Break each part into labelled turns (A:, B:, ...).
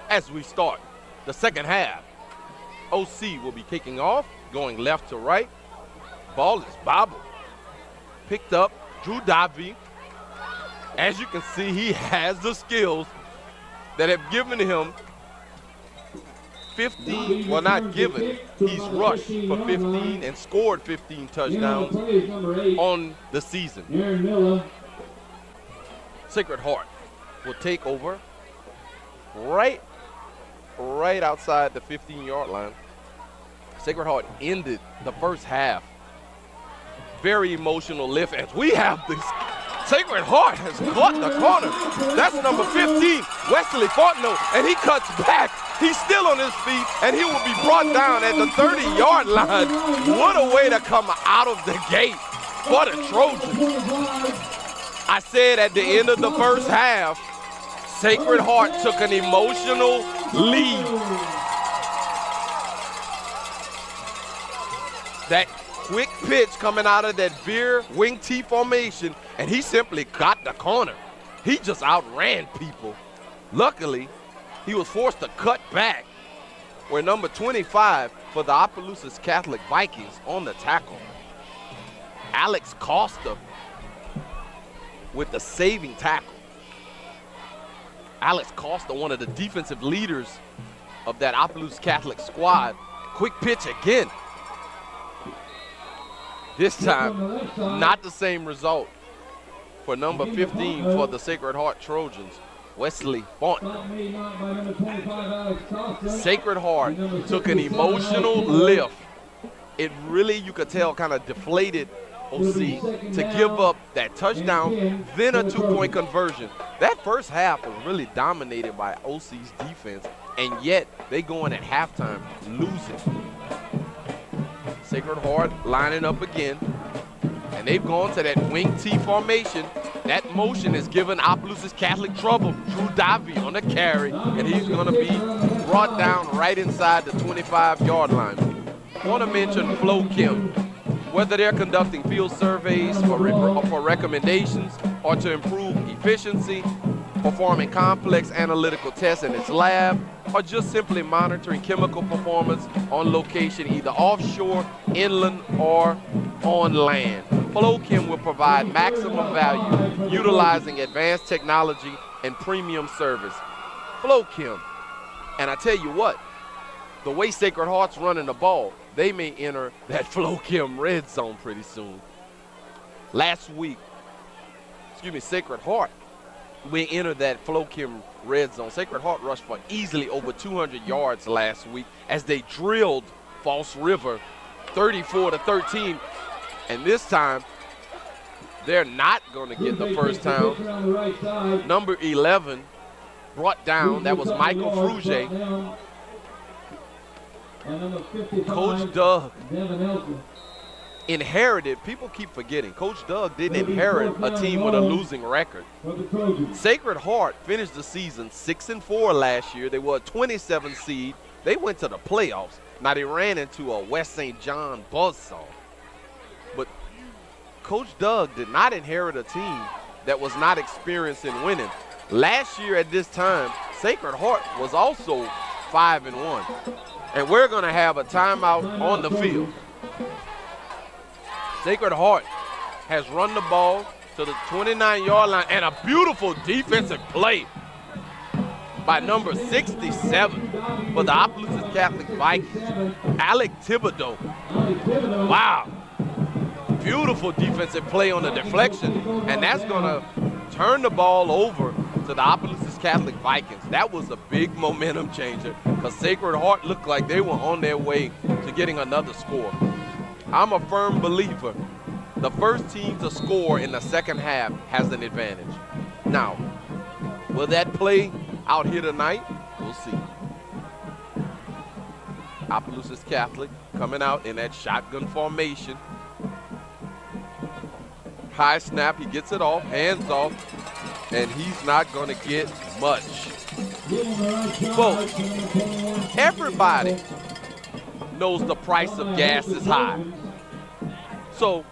A: as we start the second half. OC will be kicking off, going left to right. Ball is bobbled. Picked up, Drew Davy. As you can see, he has the skills that have given him 15, well, not given, he's rushed for 15 and scored 15 touchdowns on the season. Sacred Heart will take over right outside the 15-yard line. Sacred Heart ended the first half. Very emotional lift as we have this. Sacred Heart has caught the corner. That's number 15, Wesley Fortno, and he cuts back. He's still on his feet, and he will be brought down at the 30-yard line. What a way to come out of the gate for the Trojans. I said at the end of the first half, Sacred Heart took an emotional lead. That quick pitch coming out of that veer wing T formation, and he simply got the corner. He just outran people. Luckily, he was forced to cut back, where number 25 for the Opelousas Catholic Vikings on the tackle. Alex Costa with the saving tackle. Alex Costa, one of the defensive leaders of that Opelousas Catholic squad. Quick pitch again. This time, not the same result for number 15 for the Sacred Heart Trojans, Wesley Font. Sacred Heart took an emotional lift. It really, you could tell, kind of deflated OC to give up that touchdown, then a two-point conversion. That first half was really dominated by OC's defense, and yet they go in at halftime losing. Sacred Heart lining up again, and they've gone to that wing T formation. That motion is giving Opelousas Catholic trouble. Drew Davy on the carry, and he's going to be brought down right inside the 25-yard line. I want to mention Flo Kim. Whether they're conducting field surveys for recommendations or to improve efficiency, performing complex analytical tests in its lab, or just simply monitoring chemical performance on location, either offshore, inland, or on land. Flowchem will provide maximum value utilizing advanced technology and premium service. Flowchem, and I tell you what, the way Sacred Heart's running the ball, they may enter that Flowchem red zone pretty soon. Last week, Sacred Heart, we entered that Flowchem red zone. Sacred Heart rushed for easily over 200 yards last week as they drilled False River 34-13. And this time, they're not going to get the first down. Number 11 brought down, that was Michael Fruge. Coach Doug inherited, people keep forgetting, Coach Doug didn't inherit a team with a losing record. Sacred Heart finished the season 6-4 last year. They were a 27 seed. They went to the playoffs. Now they ran into a West St. John buzzsaw. But Coach Doug did not inherit a team that was not experienced in winning. Last year at this time, Sacred Heart was also 5-1. And we're going to have a timeout on the field. Sacred Heart has run the ball to the 29-yard line, and a beautiful defensive play by number 67 for the Opelousas Catholic Vikings, Alec Thibodeau. Wow. Beautiful defensive play on the deflection, and that's going to turn the ball over to the Opelousas Catholic Vikings. That was a big momentum changer because Sacred Heart looked like they were on their way to getting another score. I'm a firm believer the first team to score in the second half has an advantage. Now, will that play out here tonight? We'll see. Opelousas Catholic coming out in that shotgun formation. High snap, he gets it off, hands off, and he's not going to get much. Folks, everybody knows the price of gas is high. So,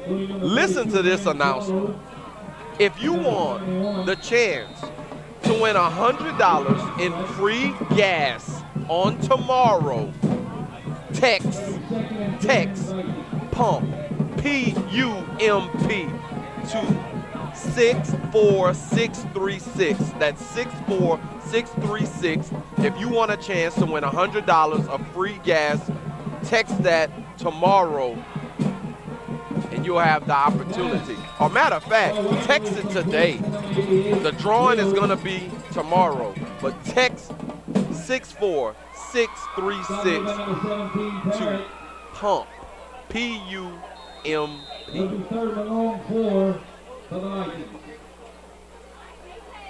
A: listen to this announcement. If you want the chance to win $100 in free gas on tomorrow, text PUMP, P-U-M-P, to 64636. That's 64636. If you want a chance to win $100 of free gas, text that tomorrow and you'll have the opportunity. Or matter of fact, text it today. The drawing is going to be tomorrow, but text 64636 to PUMP, P-U-M-P.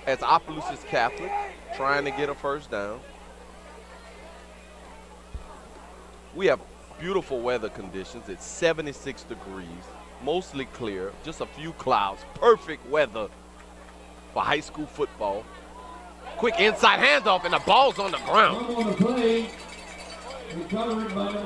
A: As Opelousas Catholic trying to get a first down. We have beautiful weather conditions. It's 76 degrees, mostly clear, just a few clouds. Perfect weather for high school football. Quick inside handoff, and the ball's on the ground.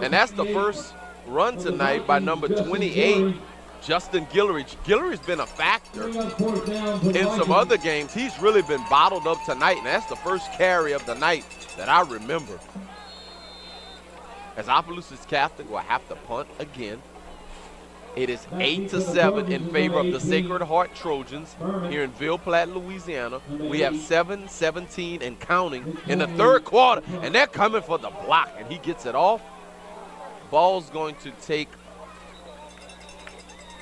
A: And that's the first run tonight by number 28, Justin Guillory. Guillory's been a factor in some other games. He's really been bottled up tonight, and that's the first carry of the night that I remember. As Opelousas Catholic will have to punt again. It is 8-7 in favor of the Sacred Heart Trojans here in Ville Platte, Louisiana. We have 7-17 and counting in the third quarter, and they're coming for the block, and he gets it off. Ball's going to take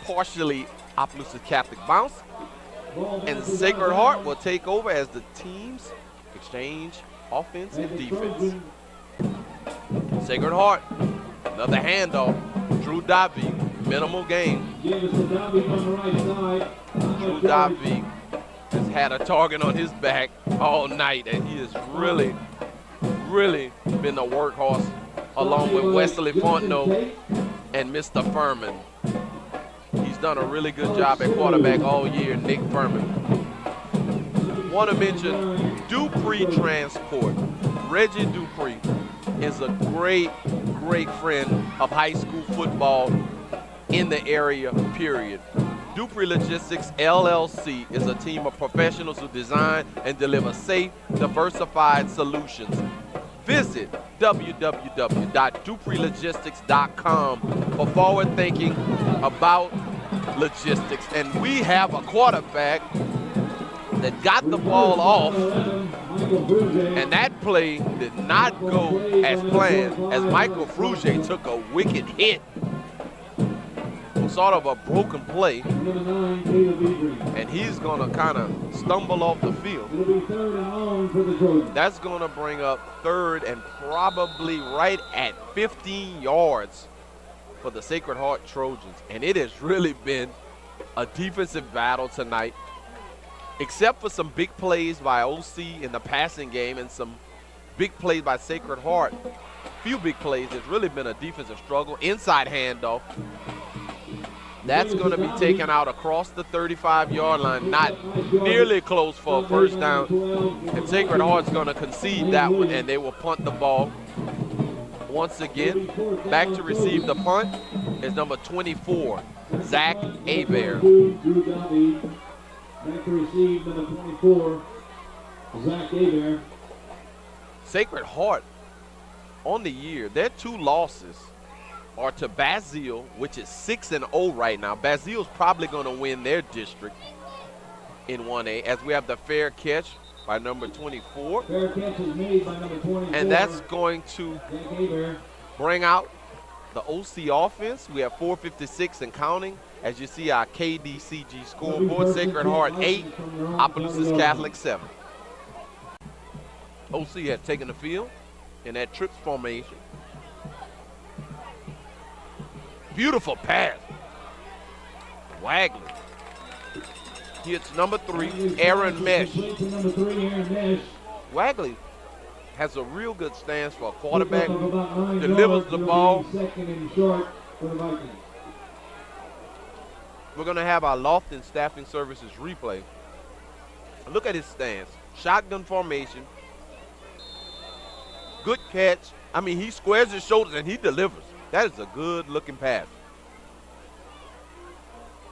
A: partially Opelousas Catholic bounce, and Sacred Heart will take over as the teams exchange offense and defense. Sacred Heart, another handoff. Drew Davie, minimal gain. Drew Davie has had a target on his back all night, and he has really, really been a workhorse along with Wesley Fontenot and Mr. Furman. He's done a really good job at quarterback all year, Nick Furman. Want to mention Dupree Transport. Reggie Dupree is a great, great friend of high school football in the area, period. Dupree Logistics LLC is a team of professionals who design and deliver safe, diversified solutions. Visit www.dupreelogistics.com for forward thinking about logistics. And we have a quarterback that got the ball off, and that play did not go as planned, as Michael Frugier took a wicked hit, sort of a broken play, and he's going to kind of stumble off the field. That's going to bring up third and probably right at 15 yards for the Sacred Heart Trojans, and it has really been a defensive battle tonight. Except for some big plays by OC in the passing game and some big plays by Sacred Heart, few big plays, it's really been a defensive struggle. Inside handoff. That's going to be taken out across the 35-yard line, not nearly close for a first down. And Sacred Heart's going to concede that one, and they will punt the ball. Once again, back to receive the punt is number 24, Zach Hebert.
B: Back to receive number 24, Zach Hebert.
A: Sacred Heart on the year, their two losses are to Basile, which is 6-0 right now. Basile's probably going to win their district in 1A, as we have the fair catch by number 24.
B: Fair catch is made by number 24.
A: And that's going to bring out the OC offense. We have 4:56 and counting. As you see our KDCG scoreboard, Sacred Heart 8, Opelousas Catholic 7. OC had taken the field in that trips formation. Beautiful pass. Wagner hits number 3, Aaron Mesh. Wagley has a real good stance for a quarterback, delivers the ball. We're going to have our Lofton Staffing Services replay. Look at his stance. Shotgun formation. Good catch. I mean, he squares his shoulders and he delivers. That is a good-looking pass.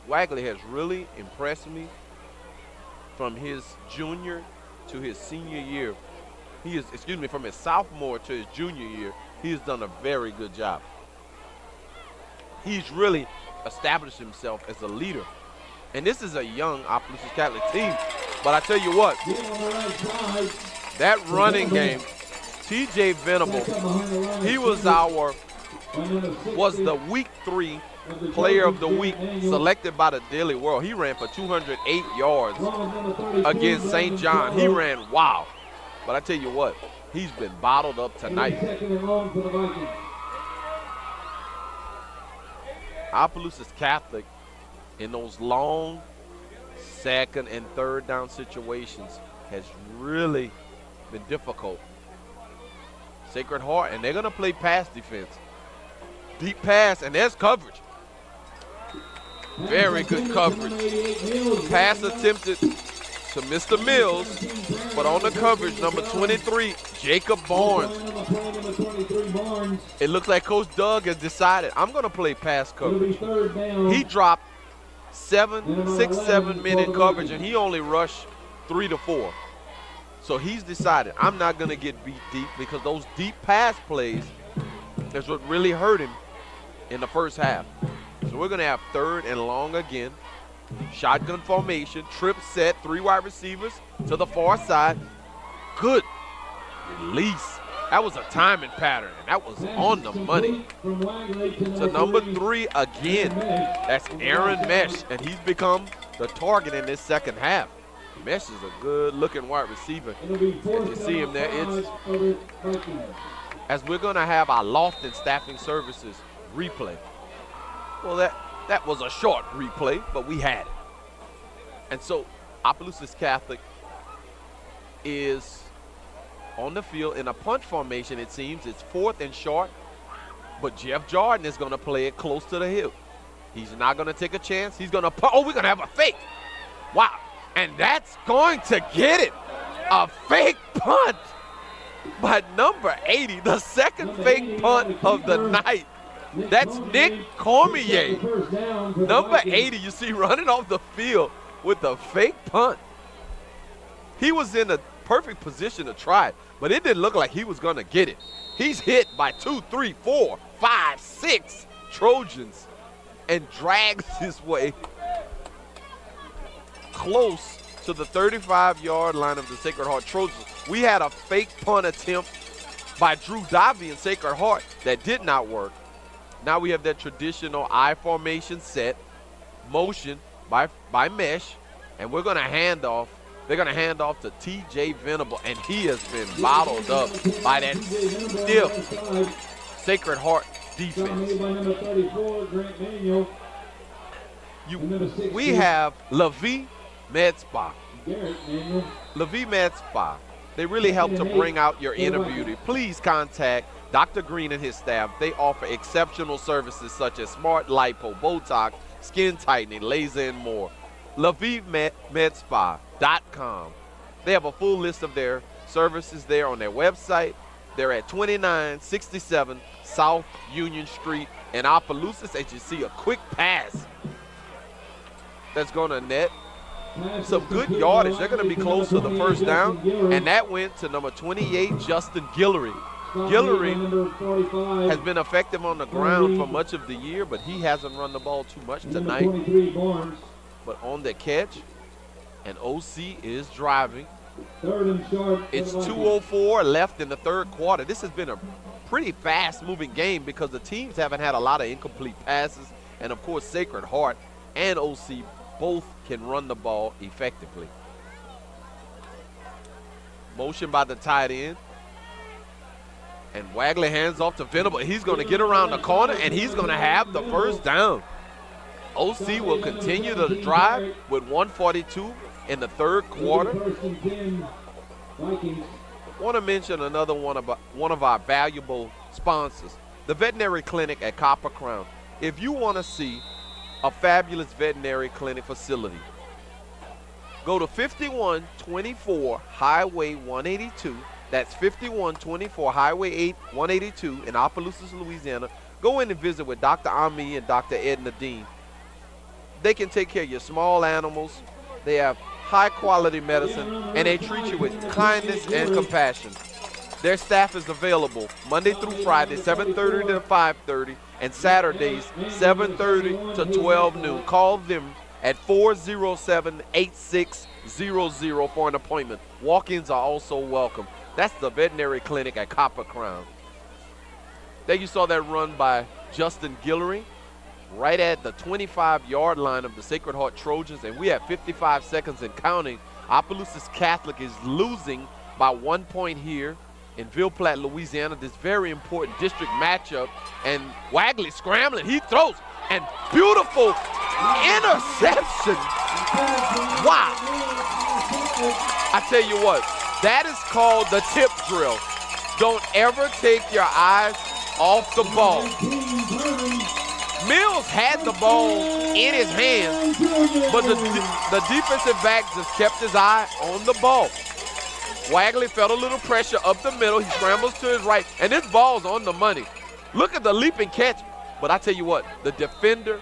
A: Wagley has really impressed me from his junior to his senior year, from his sophomore to his junior year, he has done a very good job. He's really established himself as a leader. And this is a young Opelousas Catholic team. But I tell you what, that running game, T.J. Venable, he was the week 3 player of the week selected by the Daily World. He ran for 208 yards against St. John. He ran wow. But I tell you what, he's been bottled up tonight. Opelousas Catholic, in those long second and third down situations, has really been difficult. Sacred Heart, and they're going to play pass defense. Deep pass, and there's coverage. Very good coverage. Pass attempted to Mr. Mills, but on the coverage, number 23, Jacob Barnes. It looks like Coach Doug has decided, I'm going to play pass coverage. He dropped 6-7 men in coverage, and he only rushed 3 to 4. So he's decided, I'm not going to get beat deep, because those deep pass plays is what really hurt him in the first half. So we're going to have 3rd and long again. Shotgun formation, trip set, 3 wide receivers to the far side. Good release. That was a timing pattern, and that was on the money. So number 3 again, that's Aaron Mesh, and he's become the target in this second half. Mesh is a good-looking wide receiver. As you see him there, as we're going to have our Lofton Staffing Services replay. Well, that was a short replay, but we had it. And so Opelousas Catholic is on the field in a punt formation, it seems. It's 4th and short, but Jeff Jordan is going to play it close to the hip. He's not going to take a chance. He's going to punt. Oh, we're going to have a fake. Wow. And that's going to get it. A fake punt by number 80, the second fake punt of the night. That's Nick Cormier. Number 80, you see, running off the field with a fake punt. He was in a perfect position to try it, but it didn't look like he was going to get it. He's hit by 2, 3, 4, 5, 6 Trojans and drags his way close to the 35-yard line of the Sacred Heart Trojans. We had a fake punt attempt by Drew Davy in Sacred Heart that did not work. Now we have that traditional I formation set, motion by Mesh, and we're going to hand off. They're going to hand off to T.J. Venable, and he has been bottled up by that stiff Sacred Heart defense. We have Levi Metzbach. Levi Metzbach. They really help to bring out your inner beauty. Please contact Dr. Green and his staff. They offer exceptional services such as smart lipo, Botox, skin tightening, laser, and more. LeviMedspa.com. They have a full list of their services there on their website. They're at 2967 South Union Street in Opelousas. As you see, a quick pass that's going to net some good yardage. They're going to be close to the first down, and that went to number 28, Justin Guillory. Guillory has been effective on the ground for much of the year, but he hasn't run the ball too much tonight. But on the catch, and OC is driving. It's 2:04 left in the third quarter. This has been a pretty fast-moving game because the teams haven't had a lot of incomplete passes, and of course Sacred Heart and OC both can run the ball effectively. Motion by the tight end. And Wagley hands off to Venable. He's going to get around the corner, and he's going to have the first down. OC will continue the drive with 1:42 in the third quarter. Want to mention another one of our valuable sponsors, the veterinary clinic at Copper Crown. If you want to see a fabulous veterinary clinic facility, go to 5124 Highway 182. That's 5124 Highway 182 in Opelousas, Louisiana. Go in and visit with Dr. Ami and Dr. Edna Dean. They can take care of your small animals. They have high-quality medicine, and they treat you with kindness and compassion. Their staff is available Monday through Friday, 7:30 to 5:30, and Saturdays, 7:30 to 12 noon. Call them at 407-8600 for an appointment. Walk-ins are also welcome. That's the veterinary clinic at Copper Crown. There you saw that run by Justin Guillory right at the 25-yard line of the Sacred Heart Trojans, and we have 55 seconds and counting. Opelousas Catholic is losing by 1 point here in Ville Platte, Louisiana, this very important district matchup. And Wagley scrambling, he throws, and beautiful interception. Wow. I tell you what, that is called the tip drill. Don't ever take your eyes off the ball. Mills had the ball in his hands, but the defensive back just kept his eye on the ball. Wagley felt a little pressure up the middle. He scrambles to his right, and this ball's on the money. Look at the leaping catch. But I tell you what, the defender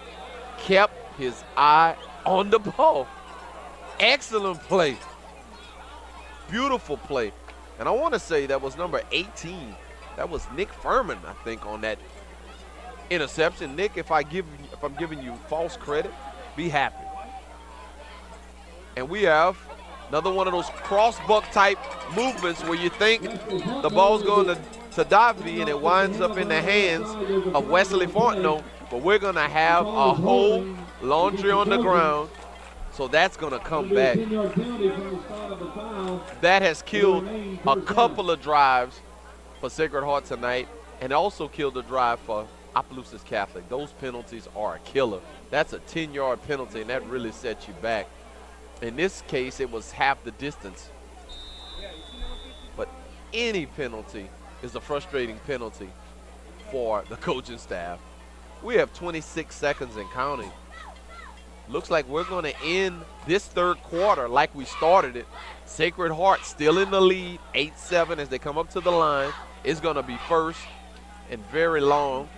A: kept his eye on the ball. Excellent play. Beautiful play. And I want to say that was number 18. That was Nick Furman, I think, on that interception. Nick, if I'm giving you false credit, be happy. And we have another one of those cross-buck type movements where you think the ball's going to Davi and it winds up in the hands of Wesley Fontenot, but we're going to have a whole laundry on the ground, so that's going to come back. That has killed a couple of drives for Sacred Heart tonight, and also killed a drive for Opelousas Catholic. Those penalties are a killer. That's a 10-yard penalty, and that really sets you back. In this case, it was half the distance. But any penalty is a frustrating penalty for the coaching staff. We have 26 seconds and counting. Looks like we're going to end this third quarter like we started it. Sacred Heart still in the lead, 8-7 as they come up to the line. It's going to be first and very long.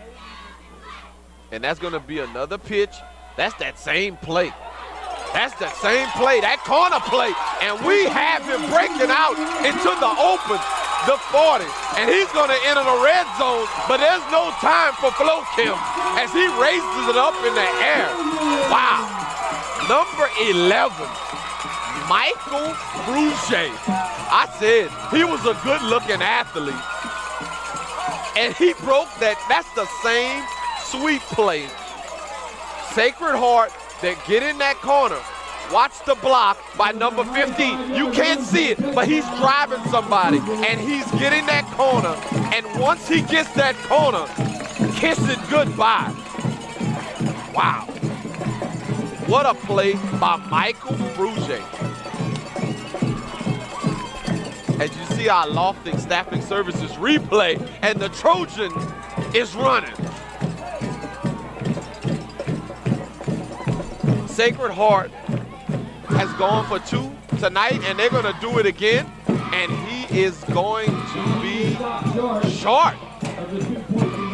A: And that's going to be another pitch. That's that same play. That's the same play, that corner play. And we have him breaking out into the open, the 40. And he's going to enter the red zone, but there's no time for Flo Kim as he raises it up in the air. Wow. Number 11, Michael Bruget. I said he was a good-looking athlete. And he broke that. That's the same sweep play. Sacred Heart, that get in that corner. Watch the block by number 15. You can't see it, but he's driving somebody, and he's getting that corner. And once he gets that corner, kiss it goodbye. Wow. What a play by Michael Bruget. As you see our Lofting Staffing Services replay, and the Trojan is running. Sacred Heart has gone for 2 tonight, and they're going to do it again, and he is going to be short.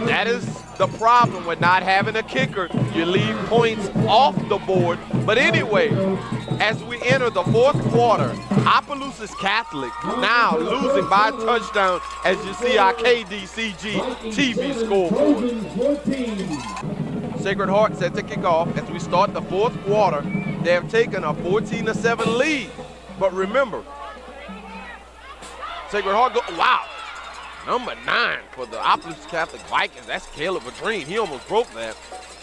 A: That is the problem with not having a kicker. You leave points off the board. But anyway, as we enter the fourth quarter, Opelousas Catholic now losing by a touchdown, as you see our KDCG TV scoreboard. Sacred Heart set to kick off as we start the fourth quarter. They have taken a 14-7 lead. But remember, Sacred Heart wow. Number 9 for the Opelousas Catholic Vikings. That's Caleb Vadreen. He almost broke that.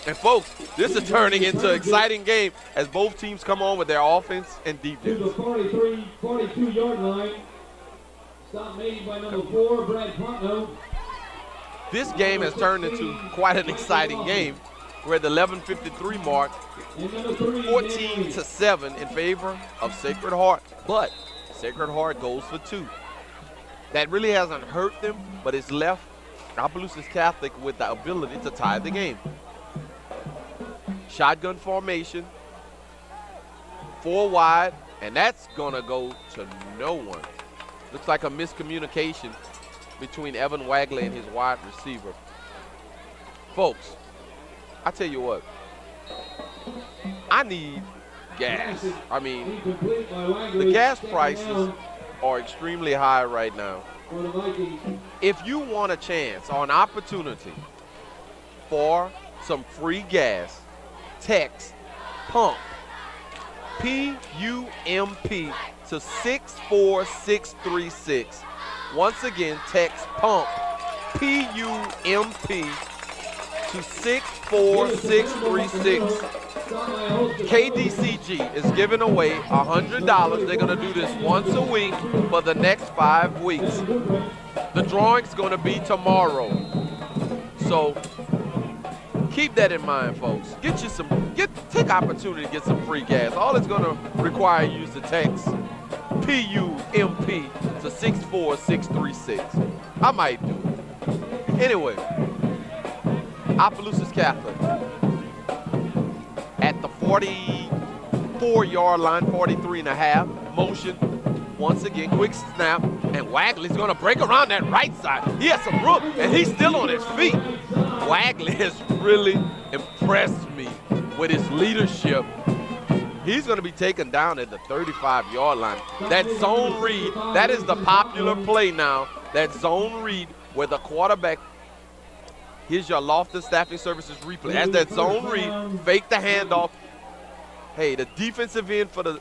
A: And folks, this is turning into an exciting game as both teams come on with their offense and defense.
B: To the 42-yard line. Stop made by number 4, Brad Ponto.
A: This game has turned into quite an exciting game. We're at the 11:53 mark, 14-7 in favor of Sacred Heart. But Sacred Heart goes for 2. That really hasn't hurt them, but it's left Opelousas Catholic with the ability to tie the game. Shotgun formation, 4 wide, and that's gonna go to no one. Looks like a miscommunication between Evan Wagley and his wide receiver. Folks, I tell you what, I need gas. I mean,
B: Incomplete by
A: the
B: Wagley.
A: gas
B: Second
A: prices
B: down
A: are extremely high right now.
B: for the Vikings.
A: If you want a chance or an opportunity for some free gas, text PUMP, P-U-M-P, to 64636. Once again, text PUMP, P-U-M-P, to 64636. KDCG is giving away $100. They're going to do this once a week for the next 5 weeks. The drawing's going to be tomorrow. So keep that in mind, folks. Take opportunity to get some free gas. All it's going to require you is to text PUMP to 64636. I might do it. Anyway, Opelousas Catholic at the 44-yard line, 43 and a half. Motion, once again, quick snap, and Wagley's gonna break around that right side. He has some room, and he's still on his feet. Wagley has really impressed me with his leadership. He's gonna be taken down at the 35-yard line. That zone read, that is the popular play now. That zone read where the quarterback, here's your Loftus Staffing Services replay. As that zone read, fake the handoff. Hey, the defensive end for the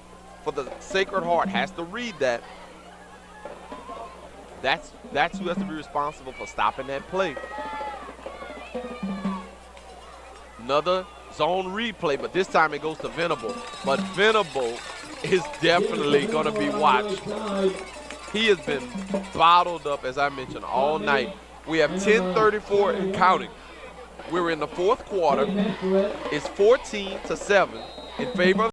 A: Sacred Heart has to read that. That's who has to be responsible for stopping that play. Another zone replay, but this time it goes to Venable. But Venable is definitely going to be watched. He has been bottled up, as I mentioned, all night. We have 10:34 and counting. We're in the fourth quarter. It's 14-7 in favor of